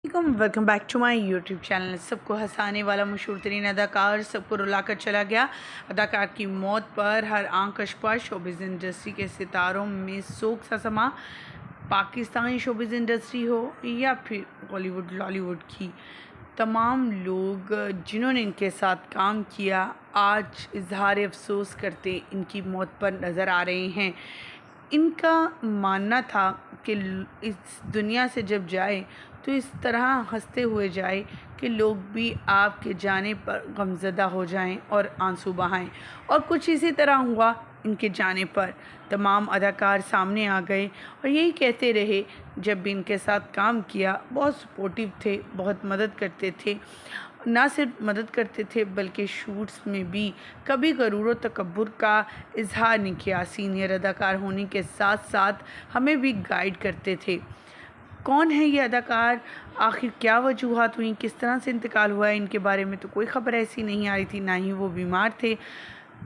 Welcome back to my YouTube channel. सबको हंसाने वाला मशहूर तरीन अदाकार सबको रुला कर चला गया। अदाकार की मौत पर हर आंख कशपा। शोबिज़ इंडस्ट्री के सितारों में शोक सा समा। पाकिस्तानी शोबिज़ इंडस्ट्री हो या फिर बॉलीवुड लॉलीवुड की तमाम लोग जिन्होंने इनके साथ काम किया आज इजहार अफसोस करते इनकी मौत पर नज़र आ रहे हैं। इनका मानना था कि इस दुनिया से जब जाए तो इस तरह हंसते हुए जाए कि लोग भी आपके जाने पर गमज़दा हो जाएं और आंसू बहाएं, और कुछ इसी तरह हुआ। इनके जाने पर तमाम अदाकार सामने आ गए और यही कहते रहे, जब भी इनके साथ काम किया बहुत सपोर्टिव थे, बहुत मदद करते थे। ना सिर्फ मदद करते थे बल्कि शूट्स में भी कभी गरूर और तकब्बुर का इजहार नहीं किया। सीनियर अदाकार होने के साथ साथ हमें भी गाइड करते थे। कौन है ये अदाकार, आखिर क्या वजूहात हुई, किस तरह से इंतकाल हुआ है, इनके बारे में तो कोई ख़बर ऐसी नहीं आ रही थी, ना ही वो बीमार थे।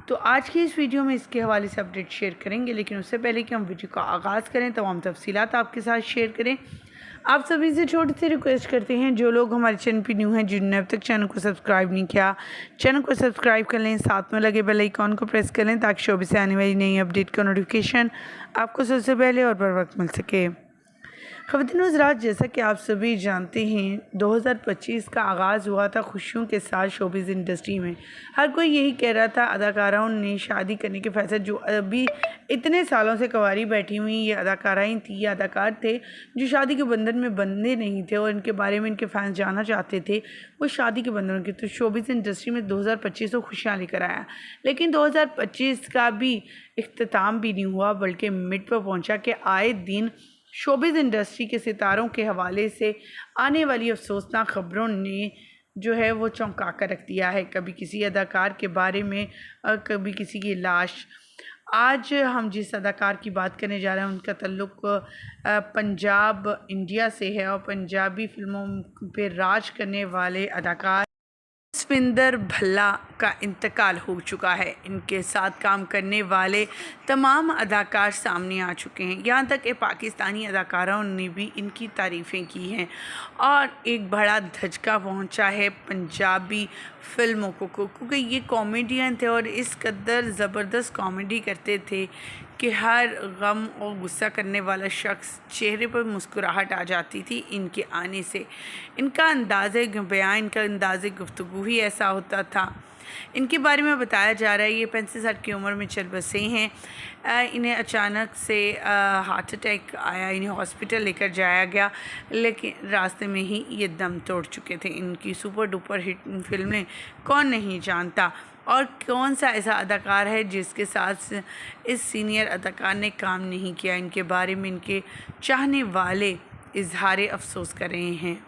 तो आज की इस वीडियो में इसके हवाले से अपडेट शेयर करेंगे, लेकिन उससे पहले कि हम वीडियो का आगाज़ करें तमाम तफसीलात आपके साथ शेयर करें। आप सभी से छोटी सी रिक्वेस्ट करते हैं, जो लोग हमारे चैनल पर न्यू हैं, जिन्होंने अब तक चैनल को सब्सक्राइब नहीं किया, चैनल को सब्सक्राइब कर लें, साथ में लगे बेल आइकॉन को प्रेस कर लें ताकि शोबे से आने वाली नई अपडेट का नोटिफिकेशन आपको सबसे पहले और बर वक्त मिल सके। ख़वातीन हज़रात, जैसा कि आप सभी जानते हैं 2025 का आगाज़ हुआ था खुशियों के साथ शोबिज़ इंडस्ट्री में। हर कोई यही कह रहा था अदाकाराओं ने शादी करने के फैसले, जो अभी इतने सालों से कवारी बैठी हुई ये अदाकाराएँ थी, ये अदाकार थे जो शादी के बंधन में बंधे नहीं थे और इनके बारे में इनके फैंस जानना चाहते थे, वो शादी के बंधन के। तो शोबिज़ इंडस्ट्री में 2025 को खुशियाँ लेकर आया, लेकिन 2025 का भी इख्तिताम भी नहीं हुआ बल्कि मिड पर पहुँचा कि आए दिन शोबिज़ इंडस्ट्री के सितारों के हवाले से आने वाली अफसोसनाक ख़बरों ने जो है वो चौंका कर रख दिया है। कभी किसी अदाकार के बारे में, कभी किसी की लाश। आज हम जिस अदाकार की बात करने जा रहे हैं उनका ताल्लुक़ पंजाब इंडिया से है और पंजाबी फिल्मों पे राज करने वाले अदाकार जसविंदर भल्ला का इंतकाल हो चुका है। इनके साथ काम करने वाले तमाम अदाकार सामने आ चुके हैं, यहाँ तक कि पाकिस्तानी अदाकारों ने भी इनकी तारीफ़ें की हैं और एक बड़ा धचका पहुँचा है पंजाबी फिल्मों को, क्योंकि ये कॉमेडियन थे और इस कदर ज़बरदस्त कॉमेडी करते थे कि हर गम और गुस्सा करने वाला शख्स चेहरे पर मुस्कुराहट आ जाती थी इनके आने से। इनका अंदाज़े बयान, इनका अंदाज़े गुफ्तगू ही ऐसा होता था। इनके बारे में बताया जा रहा है ये 35 साल की उम्र में चल बसे हैं। इन्हें अचानक से हार्ट अटैक आया, इन्हें हॉस्पिटल लेकर जाया गया, लेकिन रास्ते में ही ये दम तोड़ चुके थे। इनकी सुपर डुपर हिट फिल्में कौन नहीं जानता, और कौन सा ऐसा अदाकार है जिसके साथ इस सीनियर अदाकार ने काम नहीं किया। इनके बारे में इनके चाहने वाले इजहार अफसोस कर रहे हैं।